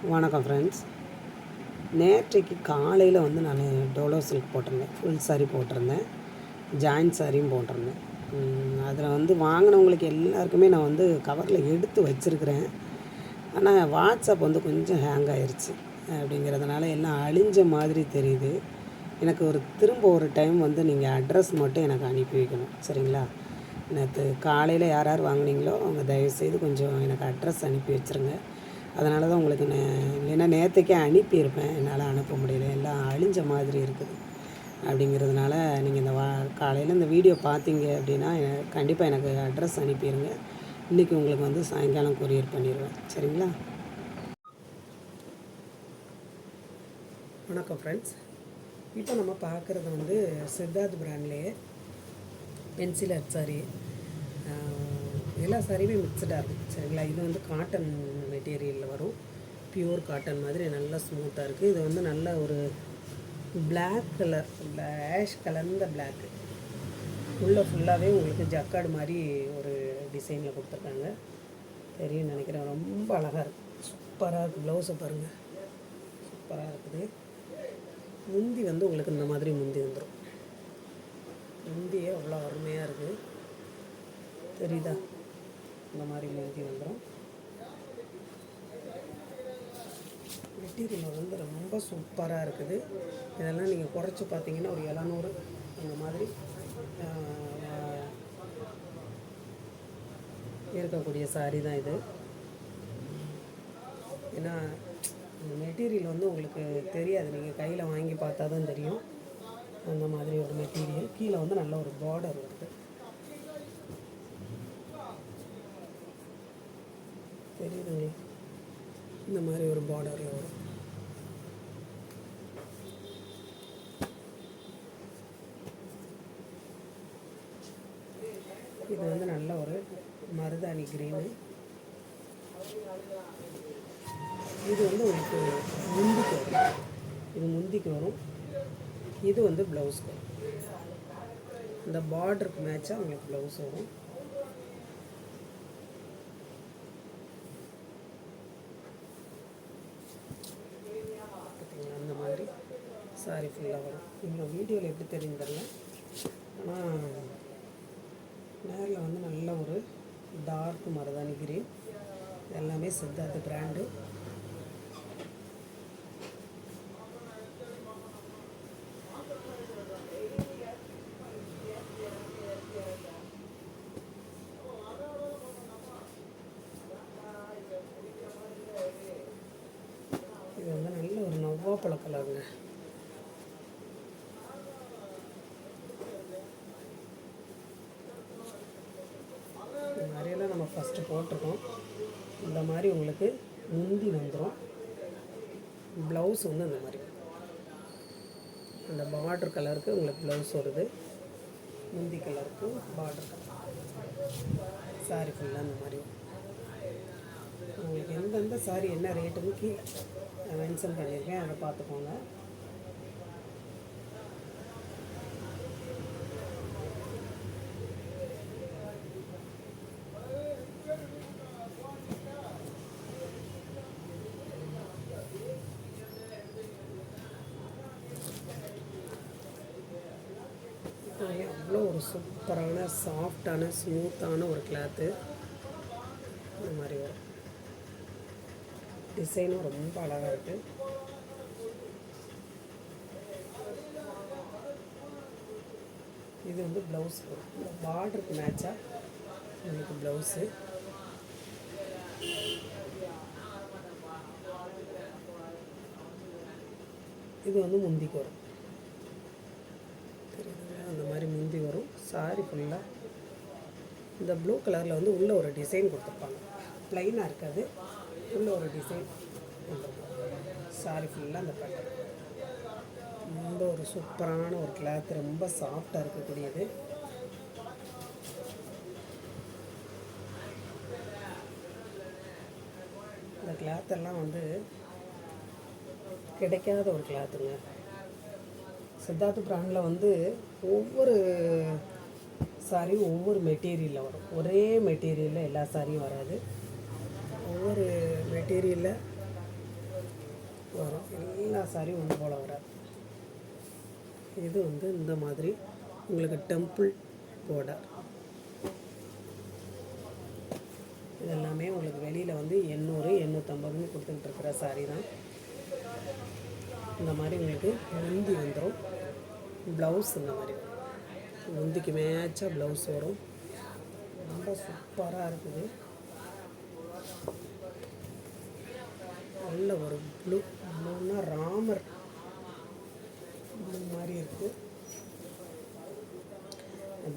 வணக்கம் ஃப்ரெண்ட்ஸ். நேற்றைக்கு காலையில் வந்து நான் டோலோ சில்க் போட்டிருந்தேன், ஃபுல் சாரீ போட்டிருந்தேன், ஜாயின்ட் சாரியும் போட்டிருந்தேன். அதில் வந்து வாங்கினவங்களுக்கு எல்லாருக்குமே நான் வந்து கவரில் எடுத்து வச்சுருக்கிறேன். ஆனால் வாட்ஸ்அப் வந்து கொஞ்சம் ஹேங் ஆயிடுச்சு. அப்படிங்கிறதுனால எல்லாம் அழிஞ்ச மாதிரி தெரியுது. எனக்கு திரும்ப ஒரு டைம் வந்து நீங்கள் அட்ரஸ் மட்டும் எனக்கு அனுப்பி வைக்கணும், சரிங்களா? நேற்று காலையில் யார் யார் வாங்கினீங்களோ அவங்க தயவுசெய்து கொஞ்சம் எனக்கு அட்ரஸ் அனுப்பி வச்சுருங்க. அதனால தான் உங்களுக்கு இல்லைன்னா நேற்றுக்கே அனுப்பியிருப்பேன், என்னால் அனுப்ப முடியல, எல்லாம் அழிஞ்ச மாதிரி இருக்குது. அப்படிங்கிறதுனால நீங்கள் காலையில் இந்த வீடியோ பார்த்தீங்க அப்படின்னா கண்டிப்பாக எனக்கு அட்ரஸ் அனுப்பிடுங்க. இன்றைக்கி உங்களுக்கு வந்து சாயங்காலம் கொரியர் பண்ணிடுவேன், சரிங்களா? வணக்கம் ஃப்ரெண்ட்ஸ். இப்போ நம்ம பார்க்குறது வந்து சித்தார்த் பிராண்ட்லேயே பென்சில் ஆர்ட் சாரி. எல்லா சாரியுமே மிக்சடாக இருக்கும், சரிங்களா? இது வந்து காட்டன் மெட்டீரியலில் வரும், பியூர் காட்டன் மாதிரி நல்லா ஸ்மூத்தாக இருக்குது. இது வந்து நல்ல ஒரு பிளாக் கலர், ஆஷ் கலர்ந்த பிளாக்கு, உள்ளே ஃபுல்லாகவே உங்களுக்கு ஜக்காடு மாதிரி ஒரு டிசைனில் கொடுத்துருக்காங்க. தெரியும்னு நினைக்கிறேன். ரொம்ப அழகாக இருக்குது, சூப்பராக இருக்குது. ப்ளவுஸை பாருங்கள், சூப்பராக இருக்குது. முந்தி வந்து உங்களுக்கு இந்த மாதிரி முந்தி வந்துடும். முந்தியே அவ்வளோ அருமையாக இருக்குது, தெரியுதா? இந்த மாதிரி முந்தி வந்துடும். மெட்டீரியல் வந்து ரொம்ப சூப்பராக இருக்குது. இதெல்லாம் நீங்கள் குறைச்சி பார்த்தீங்கன்னா ஒரு 700 அந்த மாதிரி இருக்கக்கூடிய சாரி தான் இது. ஏன்னா இந்த மெட்டீரியல் வந்து உங்களுக்கு தெரியாது, நீங்கள் கையில் வாங்கி பார்த்தா தான் தெரியும். அந்த மாதிரி ஒரு மெட்டீரியல். கீழே வந்து நல்ல ஒரு பார்டர் வருது, தெரியுதுங்களா? இந்த மாதிரி ஒரு பார்டரில் வரும். இது வந்து நல்ல ஒரு மருதாணி கிரீனு. இது வந்து உங்களுக்கு முந்திக்கு வரும், இது முந்திக்கு வரும். இது வந்து ப்ளவுஸ்க்கு வரும். இந்த பார்டருக்கு மேட்சாக உங்களுக்கு ப்ளவுஸ் வரும். அந்த மாதிரி சாரி ஃபுல்லாக வரும். இவ்வளோ வீடியோவில் எப்படி தெரியும் தெரியல, ஆனால் நேரில் வந்து நல்ல ஒரு டார்க் மருதாணி கிரீன். எல்லாமே சித்தார்த் பிராண்டு. இது வந்து நல்ல ஒரு நவ்வாப்பழ கலருங்க. இந்த மாதிரியெல்லாம் நம்ம ஃபஸ்ட்டு போட்டிருக்கோம். இந்த மாதிரி உங்களுக்கு முந்தி வந்துடும். ப்ளவுஸ் வந்து அந்த மாதிரி அந்த பார்டர் கலருக்கு உங்களுக்கு ப்ளவுஸ் வருது. முந்தி கலருக்கு பார்டர் கலர் சாரி ஃபுல்லாக அந்த மாதிரி. உங்களுக்கு எந்தெந்த சாரி என்ன ரேட்டுன்னு கீழே மென்ஷன் பண்ணியிருக்கேன், அதை பார்த்துக்கோங்க. அவ்வளோ ஒரு சூப்பரான சாஃப்டான ஸ்மூத்தான ஒரு கிளாத்து. இந்த மாதிரி வரும். டிசைனும் ரொம்ப அழகாக இருக்குது. இது வந்து ப்ளவுஸ் வரும். இந்த பார்டருக்கு மேட்சாக உங்களுக்கு ப்ளவுஸு. இது வந்து முந்திக்கு வரும், தெரியுதுங்களா? அந்த மாதிரி முந்தி வரும். சாரி ஃபுல்லாக இந்த ப்ளூ கலரில் வந்து உள்ளே ஒரு டிசைன் கொடுத்துருப்பாங்க, ப்ளைனாக இருக்காது, உள்ளே ஒரு டிசைன் கொடுத்துருப்பாங்க. சாரி ஃபுல்லாக அந்த பேட்டர்ன். ரொம்ப ஒரு சூப்பரான ஒரு கிளாத், ரொம்ப சாஃப்டாக இருக்கக்கூடியது. இந்த கிளாத்தெல்லாம் வந்து கிடைக்காத ஒரு கிளாத்துங்க. சித்தார்த் பிராண்டில் வந்து ஒவ்வொரு சாரியும் ஒவ்வொரு மெட்டீரியலில் வரும். ஒரே மெட்டீரியலில் எல்லா சாரியும் வராது. ஒவ்வொரு மெட்டீரியலில் வரும். எல்லா சாரியும் ஒன்று போல் வராது. இது வந்து இந்த மாதிரி உங்களுக்கு டெம்பிள் பார்டர். இதெல்லாமே உங்களுக்கு வெளியில் வந்து 800 850 கொடுத்துக்கிட்டு இருக்கிற சாரீ தான். இந்த மாதிரி உங்களுக்கு முந்தி வந்துடும். ப்ளவுஸ் இந்த மாதிரி வரும். முந்திக்கு மேட்சாக ப்ளவுஸ் வரும். ரொம்ப சூப்பராக இருக்குது. நல்ல ஒரு ப்ளூன்னா ராமர் ப்ளூ மாதிரி இருக்குது.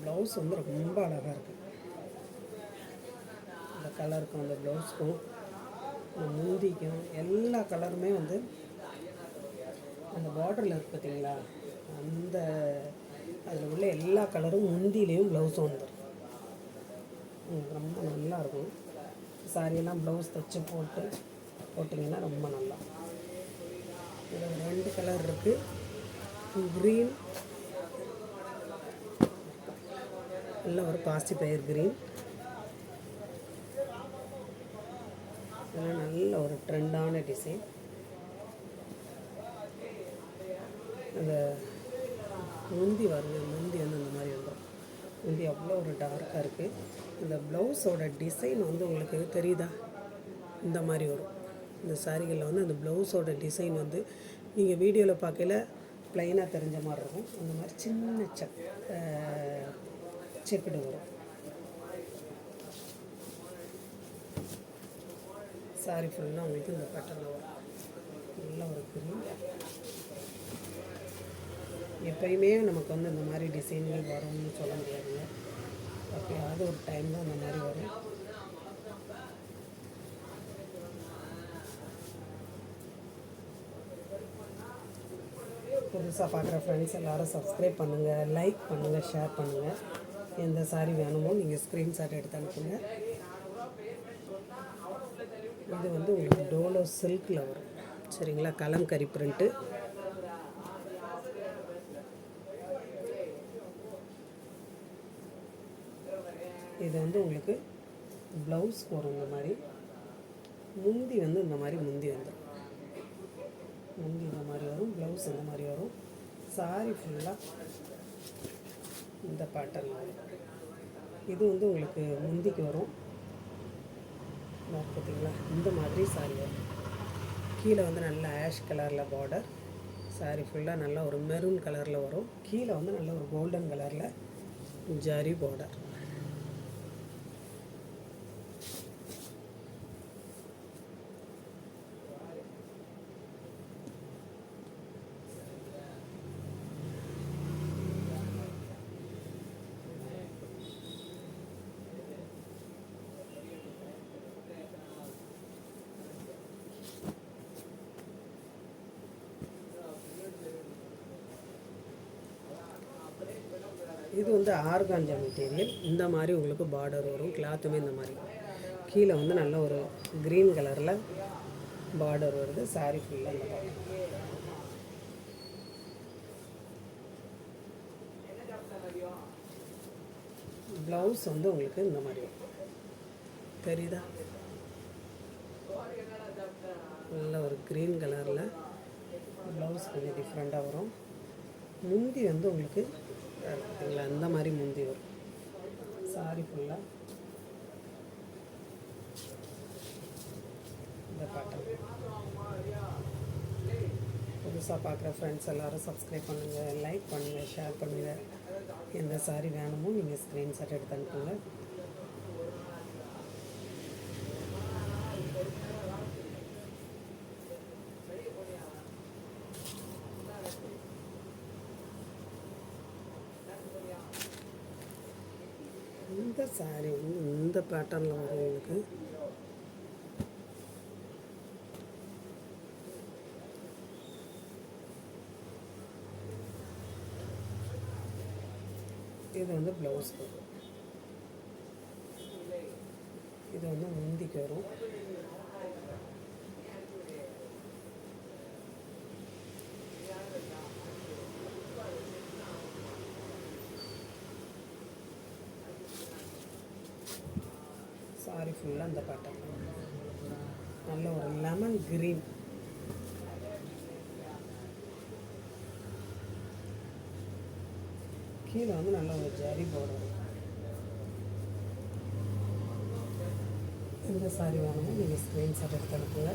ப்ளவுஸ் வந்து ரொம்ப அழகாக இருக்குது. அந்த கலருக்கும் அந்த ப்ளவுஸுக்கும் அந்த முந்திக்கும் எல்லா கலருமே வந்து அந்த பார்டரில் இருக்குது பார்த்தீங்களா, அந்த அதில் உள்ள எல்லா கலரும் முந்திலையும் ப்ளவுஸும் வந்துடும். ரொம்ப நல்லாயிருக்கும். சாரியெல்லாம் ப்ளவுஸ் தைச்சி போட்டிங்கன்னா ரொம்ப நல்லா. இதில் 2 கலர் இருக்குது. க்ரீன், நல்ல ஒரு பாசி பயிர் க்ரீன். இதெல்லாம் நல்ல ஒரு ட்ரெண்டான டிசைன். அந்த முந்தி வருங்க, முந்தி வந்து இந்த மாதிரி வந்துடும். முந்தி அவ்வளோ ஒரு டார்க்காக இருக்குது. இந்த ப்ளவுஸோட டிசைன் வந்து உங்களுக்கு தெரியுதா, இந்த மாதிரி வரும். இந்த சாரிகளில் வந்து அந்த ப்ளவுஸோட டிசைன் வந்து நீங்கள் வீடியோவில் பார்க்கல ப்ளைனாக தெரிஞ்ச மாதிரி இருக்கும். அந்த மாதிரி சின்ன செக்குடு வரும். சாரி ஃபுல்லாக உங்களுக்கு இந்த பேட்டர்னில் வரும். நல்ல ஒரு க்ரீன். எப்பயுமே நமக்கு வந்து இந்த மாதிரி டிசைன்கள் வரும்னு சொல்ல முடியாதுங்க. எப்பயாவது ஒரு டைம் தான் இந்த மாதிரி வரும். புதுசாக பார்க்குற ஃப்ரெண்ட்ஸ் எல்லோரும் சப்ஸ்கிரைப் பண்ணுங்கள், லைக் பண்ணுங்கள், ஷேர் பண்ணுங்கள். எந்த சாரி வேணுமோ நீங்கள் ஸ்க்ரீன்ஷாட் எடுத்து அனுப்புங்க. இது வந்து உங்களுக்கு டோலோ சில்கில் வரும். சரிங்களா, கலம்கரி பிரிண்ட்டு. இது வந்து உங்களுக்கு ப்ளவுஸ்க்கு வரும். இந்த மாதிரி முந்தி வந்து இந்த மாதிரி முந்தி வந்துடும். முந்தி இந்த மாதிரி வரும், ப்ளவுஸ் இந்த மாதிரி வரும். சாரி ஃபுல்லாக இந்த பேட்டர்ன் வரும். இது வந்து உங்களுக்கு முந்திக்கு வரும். பார்த்தீங்களா, இந்த மாதிரி சாரி வரும். கீழே வந்து நல்ல ஆஷ் கலரில் பார்டர். சாரி ஃபுல்லாக நல்லா ஒரு மெரூன் கலரில் வரும். கீழே வந்து நல்ல ஒரு கோல்டன் கலரில் ஜரி பார்டர். இது வந்து ஆர்கான்ஜா மெட்டீரியல். இந்த மாதிரி உங்களுக்கு பார்டர் வரும். கிளாத்துமே இந்த மாதிரி. கீழே வந்து நல்ல ஒரு க்ரீன் கலரில் பார்டர் வருது. சாரி ஃபுல்லாக இந்த பார்டர். ப்ளவுஸ் வந்து உங்களுக்கு இந்த மாதிரி வரும். தெரியுதா, நல்ல ஒரு க்ரீன் கலரில் ப்ளவுஸ் கொஞ்சம் டிஃப்ரெண்ட்டாக வரும். முந்தி வந்து உங்களுக்கு பார்த்தீங்களா அந்த மாதிரி முந்தி வரும். சாரி ஃபுல்லாக இந்த பேட்டர்ன். புதுசாக பார்க்குற ஃப்ரெண்ட்ஸ் எல்லோரும் சப்ஸ்கிரைப் பண்ணுங்கள், லைக் பண்ணுங்கள், ஷேர் பண்ணுங்கள். எந்த சாரி வேணுமோ நீங்கள் ஸ்க்ரீன்ஷாட் எடுத்து அனுப்புங்க. இந்த சாரி வந்து இந்த பேட்டர்னில் வரும் உங்களுக்கு. இது வந்து ப்ளவுஸ்க்கு வரும். இது வந்து முந்திக்கு வரும். சாரி ஃபுல்லாக இந்த பேட்டர்ன். நல்ல ஒரு லெமன் க்ரீன். கீழே வந்து நல்ல ஒரு ஜரி போடுறது. இந்த சாரி வேணுமோ நீங்கள் ஸ்க்ரீன்ஷாட் எடுத்து அனுப்புங்க.